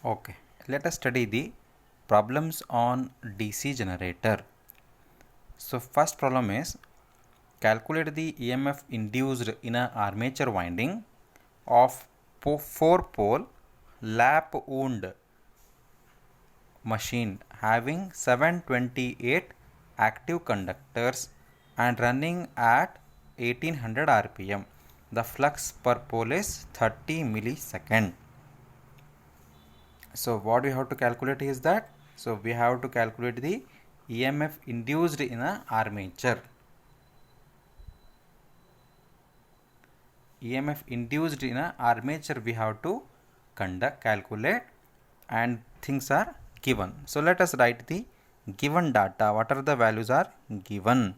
Okay, let us study the problems on DC generator. So first problem is calculate the EMF induced in an armature winding of 4-pole lap wound machine having 728 active conductors and running at 1800 rpm. The flux per pole is 30 millisecond. So what we have to calculate is that, so we have to calculate the EMF induced in a armature. EMF induced in a armature we have to calculate, and things are given. So let us write the given data. What are the values are given?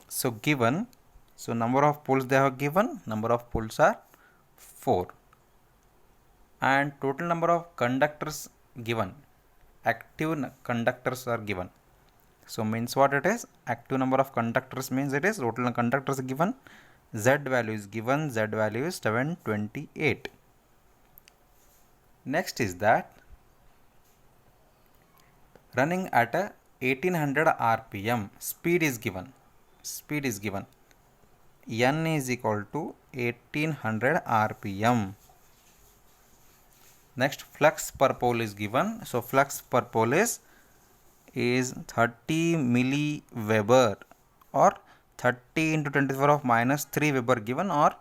So given, so number of poles they have given, number of poles are 4. And total number of conductors given, active conductors are given. So means what it is, active number of conductors means it is total conductors given, Z value is given, Z value is 728. Next is that running at a 1800 rpm, speed is given, N is equal to 1800 rpm. Next, flux per pole is given. So flux per pole is 30 milliweber, or 30 into 10 to the power of minus 3 Weber given, or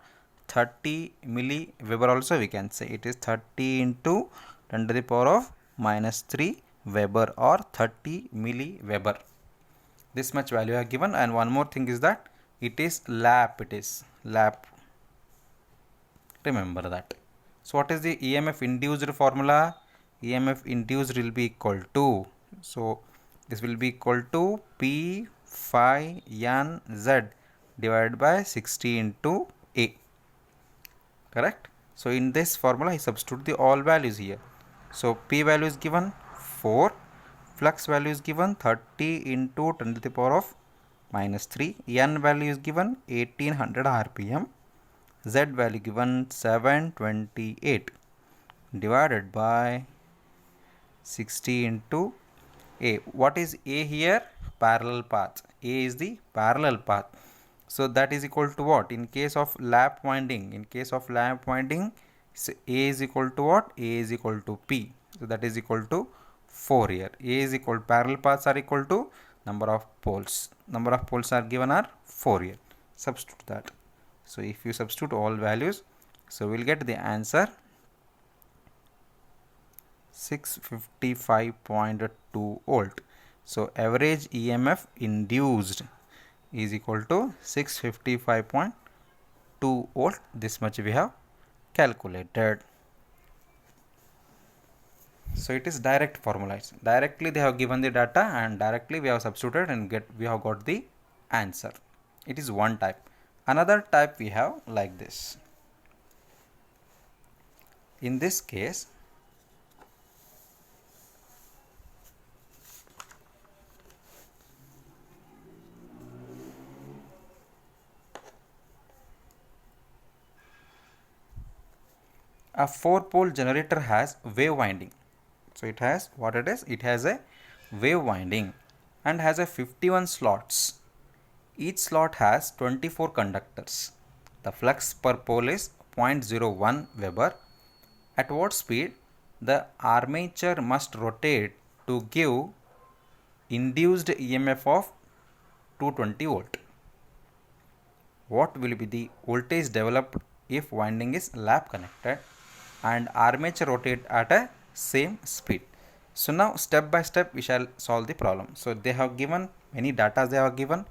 30 milliweber also we can say. It is 30 into 10 to the power of minus 3 Weber, or 30 milliweber. This much value are given. And one more thing is that it is lap. Remember that. So what is the EMF induced formula? EMF induced will be equal to, so this will be equal to P phi N Z divided by 60 into A. Correct? So in this formula I substitute the all values here. So P value is given 4, flux value is given 30 into 10 to the power of minus 3, N value is given 1800 rpm, Z value given 728 divided by 60 into A. What is A here? Parallel path. A is the parallel path. So that is equal to what? In case of lap winding, so A is equal to what? A is equal to P. So that is equal to 4 here. A is equal to, parallel paths are equal to number of poles. Number of poles are given are 4 here. Substitute that. So if you substitute all values, so we'll get the answer 655.2 volt. So average EMF induced is equal to 655.2 volt. This much we have calculated. So it is direct formula. Directly they have given the data and directly we have substituted and we have got the answer. It is one type. Another type we have like this. In this case, a 4-pole generator has wave winding. So it has what it is? It has a wave winding and has a 51 slots. Each slot has 24 conductors. The flux per pole is 0.01 Weber. At what speed the armature must rotate to give induced EMF of 220 volt? What will be the voltage developed if winding is lap connected and armature rotate at a same speed? So now step by step we shall solve the problem. So they have given many data, they have given,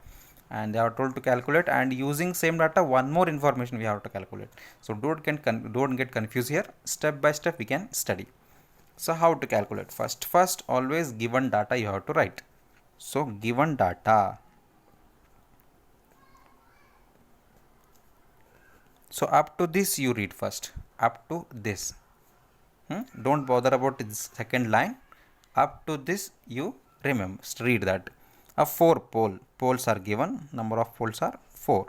and they are told to calculate, and using same data one more information we have to calculate. So don't get confused here. Step by step we can study. So how to calculate? First always given data you have to write. So given data. So up to this you read first. Up to this. Don't bother about this second line. Up to this you remember. Read that. A 4-pole. Poles are given. Number of poles are 4.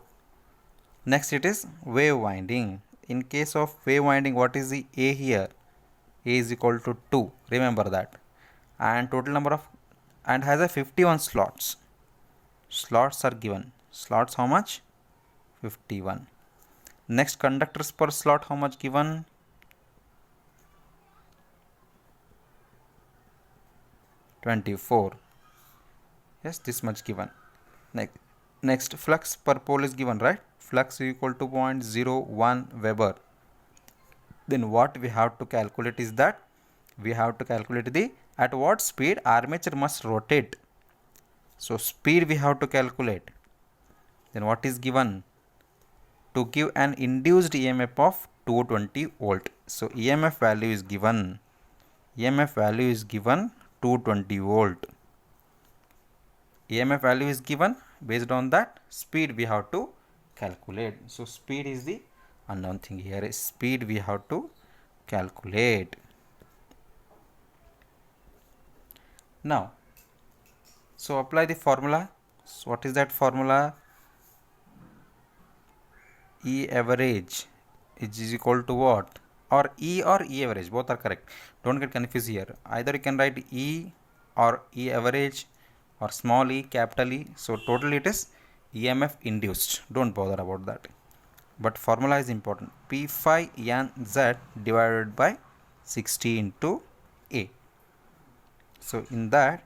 Next it is wave winding. In case of wave winding, what is the A here? A is equal to 2, remember that. And total number of, and has a 51 slots. Slots are given. Slots how much? 51. Next, conductors per slot how much given? 24. Yes, this much given. Next, flux per pole is given, right? Flux is equal to 0.01 Weber. Then what we have to calculate is that we have to calculate the at what speed armature must rotate. So speed we have to calculate. Then what is given? To give an induced EMF of 220 volt. So EMF value is given. EMF value is given 220 volt. EMF value is given. Based on that, speed we have to calculate. So speed is the unknown thing here. Speed we have to calculate. Now, so apply the formula. So what is that formula? E average is equal to what? Or E average, both are correct. Don't get confused here. Either you can write E or E average or small e, capital E. So total it is EMF induced. Don't bother about that. But formula is important. P phi n z divided by 60 into A. So in that,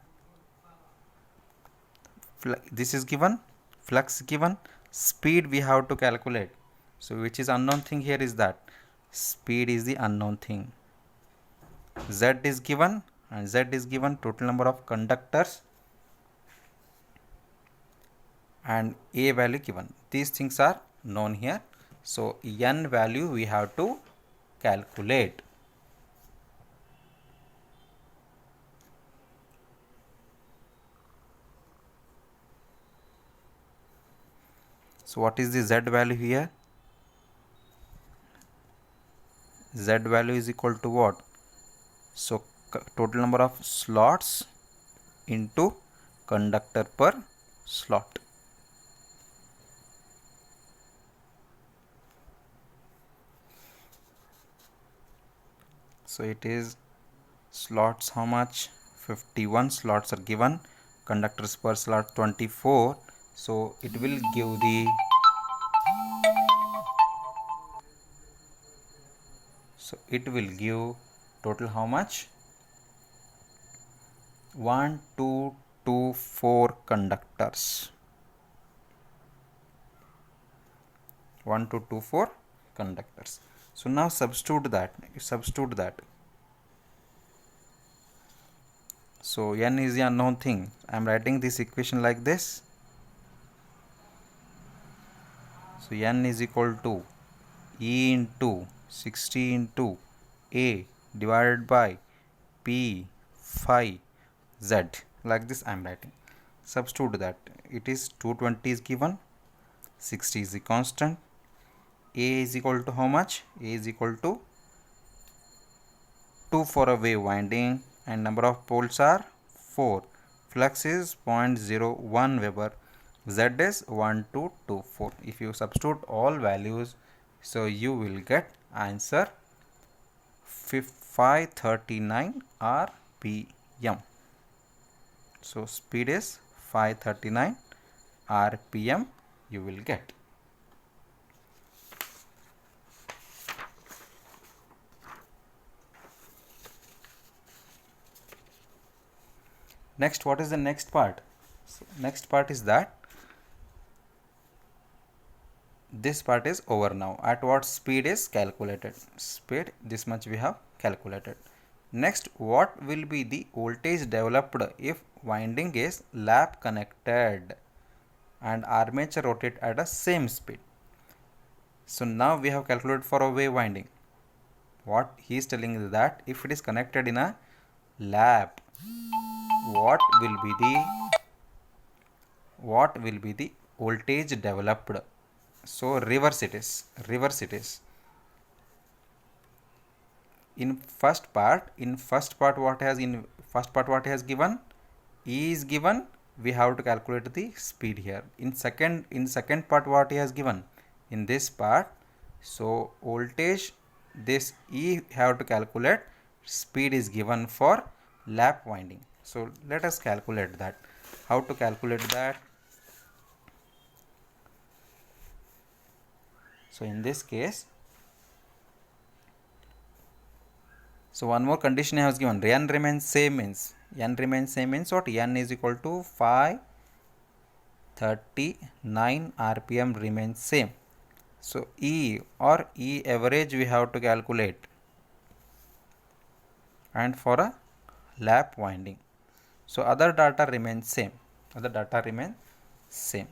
this is given, flux given, speed we have to calculate. So which is unknown thing here is that speed is the unknown thing. Z is given and Z is given, total number of conductors and A value given. These things are known here. So N value we have to calculate. So what is the Z value here? Z value is equal to what? So total number of slots into conductor per slot. So it is slots how much? 51 slots are given, conductors per slot 24. So it will give the, so it will give total how much? 1, 2, 2, 4 conductors. 1, 2, 2, 4 conductors. So now substitute that. So N is the unknown thing. I am writing this equation like this. So N is equal to E into 60 into A divided by P phi Z. Like this I am writing. Substitute that. It is 220 is given. 60 is the constant. A is equal to how much? A is equal to 2 for a wave winding and number of poles are 4. Flux is 0.01 Weber. Z is 1224. If you substitute all values, so you will get answer 539 RPM. So speed is 539 RPM you will get. Next, what is the next part? So next part is that this part is over now. At what speed is calculated? Speed, this much we have calculated. Next, what will be the voltage developed if winding is lap connected and armature rotate at a same speed? So now we have calculated for a wave winding. What he is telling is that if it is connected in a lap, what will be the voltage developed? So reverse it is. In first part what has given? E is given, we have to calculate the speed here. In second part what he has given? In this part, so voltage, this E have to calculate, speed is given for lap winding. So let us calculate that. How to calculate that? So in this case, so one more condition I have given, n remains same means what? N is equal to 539 rpm remains same. So E or E average we have to calculate, and for a lap winding. So other data remains same.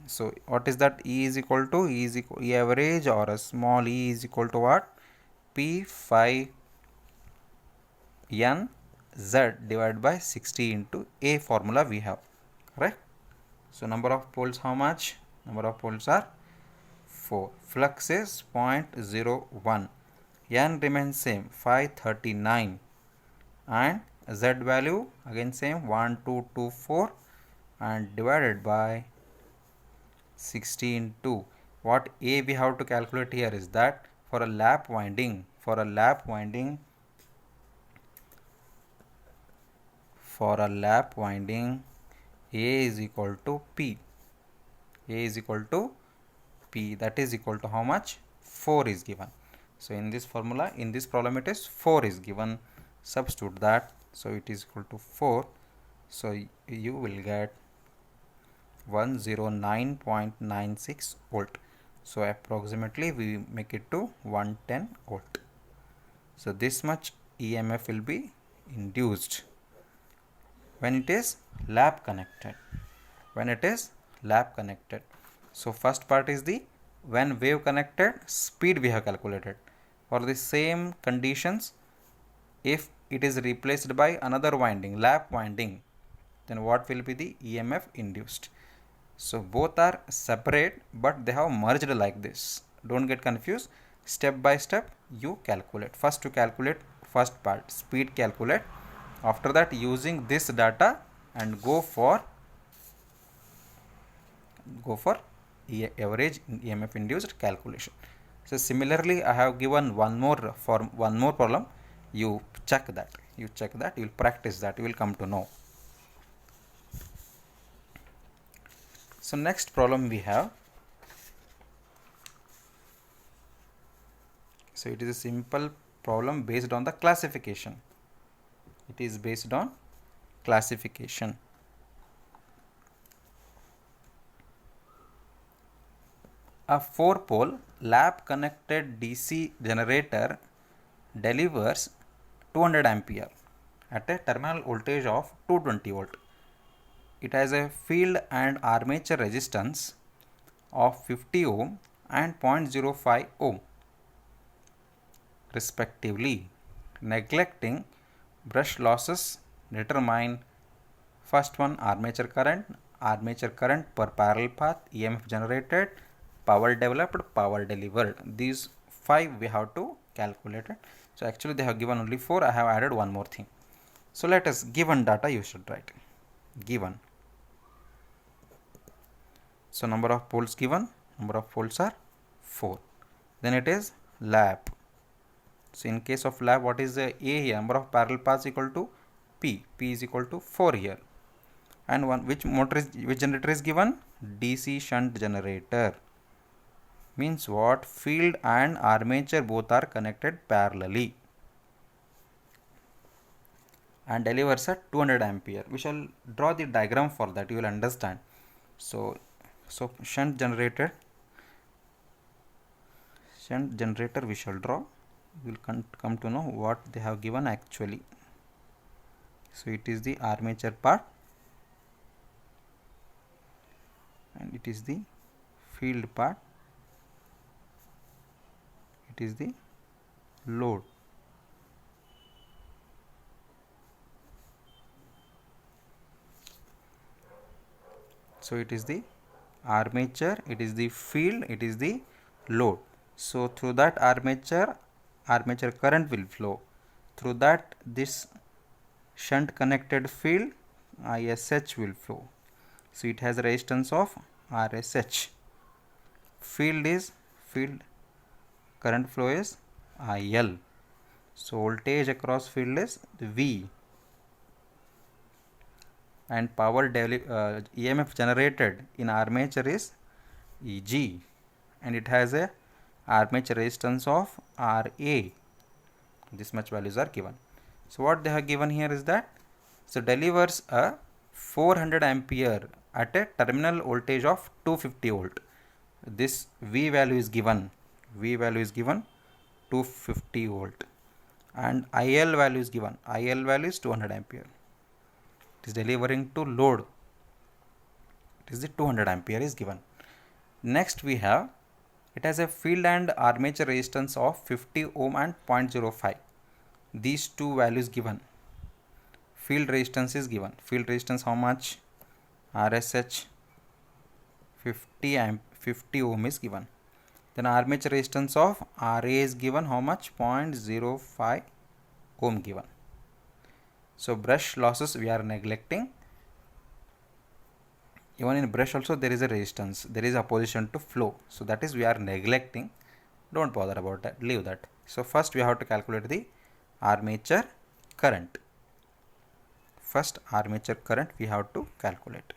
So what is that? E is equal to E average, or a small e is equal to what? P5 n z divided by 60 into A formula we have, right? So number of poles, how much? Number of poles are 4. Flux is 0.01. N remains same 539, and Z value again same 1224, and divided by 60 into what A we have to calculate here is that for a lap winding, A is equal to P. That is equal to how much? 4 is given. So in this formula, in this problem, it is 4 is given. Substitute that. So it is equal to 4. So you will get 109.96 volt. So approximately we make it to 110 volt. So this much EMF will be induced when it is lap connected. So first part is the when wave connected speed we have calculated. For the same conditions, if it is replaced by another winding, lap winding, then what will be the EMF induced? So both are separate, but they have merged like this. Don't get confused. Step by step you calculate. First to calculate first part, speed calculate. After that, using this data and go for average EMF induced calculation. So similarly, I have given one more problem. You check that. You will practice that. You will come to know. So next problem we have. So it is a simple problem based on the classification. It is based on classification. A 4-pole lap connected DC generator delivers 200 ampere at a terminal voltage of 220 volt. It has a field and armature resistance of 50 ohm and 0.05 ohm respectively. Neglecting brush losses, determine first one armature current per parallel path, EMF generated, power developed, power delivered. These 5 we have to calculate it. So actually they have given only 4. I have added one more thing. So let us, given data you should write. Given. So number of poles given, number of poles are 4. Then it is lap. So in case of lap, what is the A here? Number of parallel paths equal to P. P is equal to 4 here. And which generator is given? DC shunt generator. Means what? Field and armature both are connected parallelly and delivers at 200 ampere. We shall draw the diagram for that. You will understand. So shunt generator we shall draw. We will come to know what they have given actually. So it is the armature part and it is the field part. It is the load. So it is the armature, it is the field, it is the load. So through that armature current will flow. Through that this shunt connected field ISH will flow. So it has a resistance of RSH. Field current flow is IL. So voltage across field is V, and power EMF generated in armature is Eg, and it has a armature resistance of Ra. This much values are given. So what they have given here is that, so delivers a 400 ampere at a terminal voltage of 250 volt. This V value is given. V value is given 250 volt, and IL value is given. IL value is 200 ampere. It is delivering to load. It is the 200 ampere is given. Next we have, it has a field and armature resistance of 50 ohm and 0.05. These two values given. Field resistance is given. Field resistance how much? RSH 50 ohm is given. Then armature resistance of RA is given how much? 0.05 ohm given. So brush losses we are neglecting. Even in brush also there is a resistance, there is opposition to flow, so that is we are neglecting. Don't bother about that, leave that. So first we have to calculate the armature current. First armature current we have to calculate.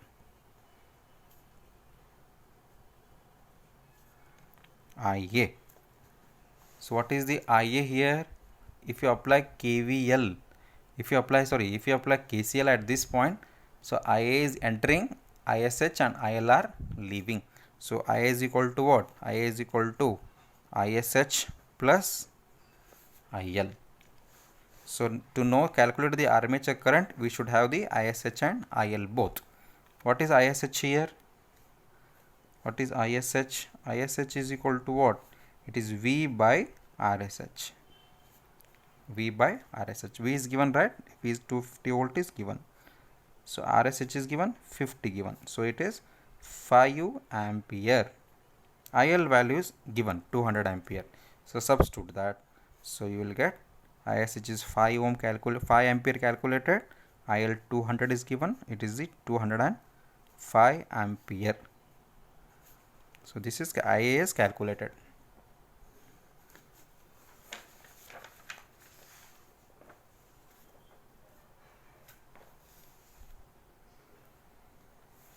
IA. So what is the IA here? If you apply KVL, if you apply KCL at this point, so IA is entering, ISH and IL are leaving. So IA is equal to what? IA is equal to ISH plus IL. So to know calculate the armature current, we should have the ISH and IL both. What is ISH here? What is ISH? ISH is equal to what? It is V by RSH. V by RSH. V is given, right? V is 250 volt is given. So RSH is given 50 given. So it is 5 ampere. IL value is given 200 ampere. So substitute that. So you will get ISH is 5 ampere calculated. IL 200 is given. It is the 205 ampere. So this is IA is calculated.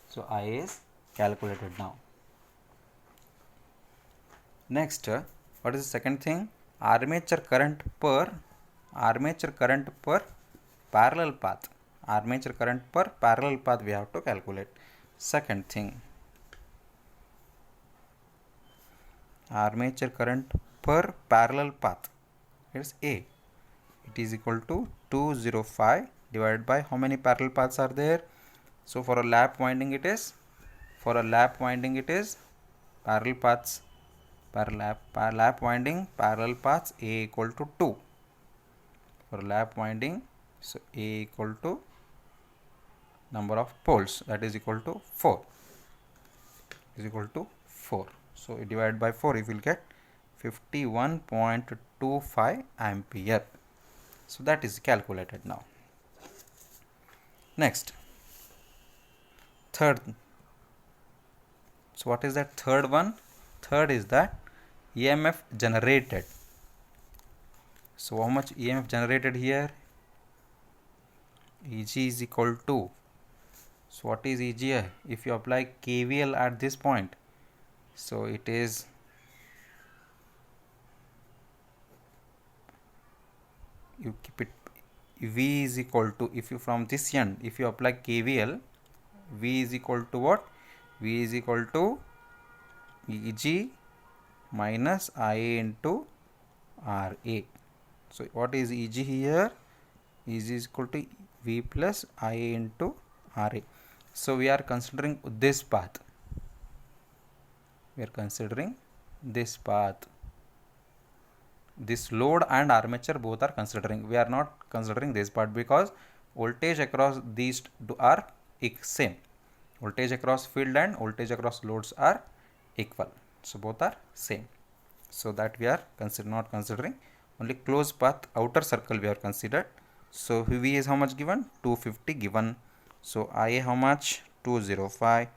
So IA is calculated now. Next, what is the second thing? Armature current per parallel path. Armature current per parallel path we have to calculate. Second thing, armature current per parallel path is A. It is equal to 205 divided by how many parallel paths are there? So for a lap winding it is parallel paths lap winding parallel paths A equal to 2. For lap winding, so A equal to number of poles, that is equal to 4. So divide by 4, you will get 51.25 ampere. So that is calculated now. Next, third. So what is that third one? Third is that EMF generated. So how much EMF generated here? Eg is equal to, so what is Eg here? If you apply KVL at this point, so it is you keep it, V is equal to, if you from this end, if you apply KVL, V is equal to what? V is equal to Eg minus IA into RA. So what is Eg here? Eg is equal to V plus IA into RA. So we are considering this path. This load and armature both are considering. We are not considering this part because voltage across these two are same. Voltage across field and voltage across loads are equal. So both are same. So that we are not considering. Only closed path outer circle we are considered. So V is how much given? 250 given. So IA how much? 205.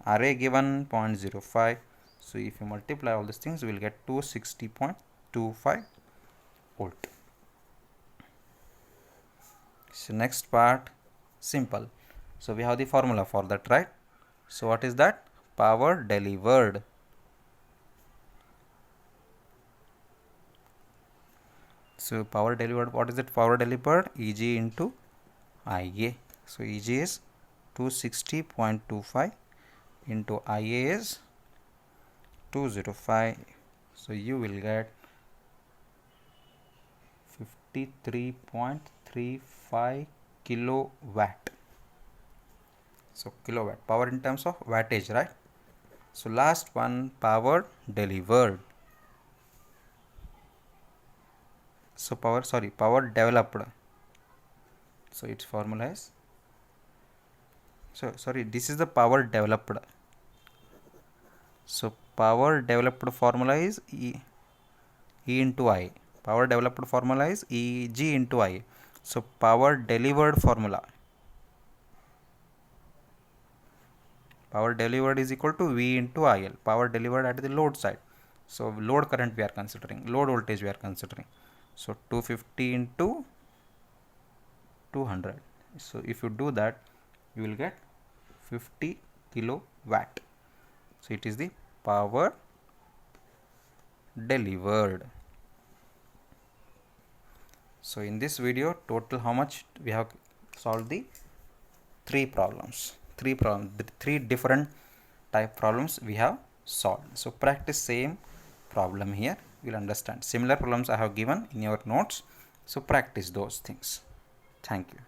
RA given 0.05. So if you multiply all these things, we will get 260.25 volt. So next part, simple. So we have the formula for that, right? So what is that? Power delivered. So power delivered, what is it? Power delivered Eg into Ia. So Eg is 260.25 into Ia is 205. So you will get 53.35 kilowatt. So kilowatt, power in terms of wattage, right? So last one, power delivered. So power developed. So its formula is, this is the power developed. So power developed formula is E into I. Power developed formula is Eg into I. So power delivered formula, power delivered is equal to V into IL. Power delivered at the load side. So load current we are considering, load voltage we are considering. So 250 into 200. So if you do that, you will get 50 kilowatt. So it is the power delivered. So in this video, total how much we have solved? The three different type problems we have solved. So practice same problem here, you will understand. Similar problems I have given in your notes, so practice those things. Thank you.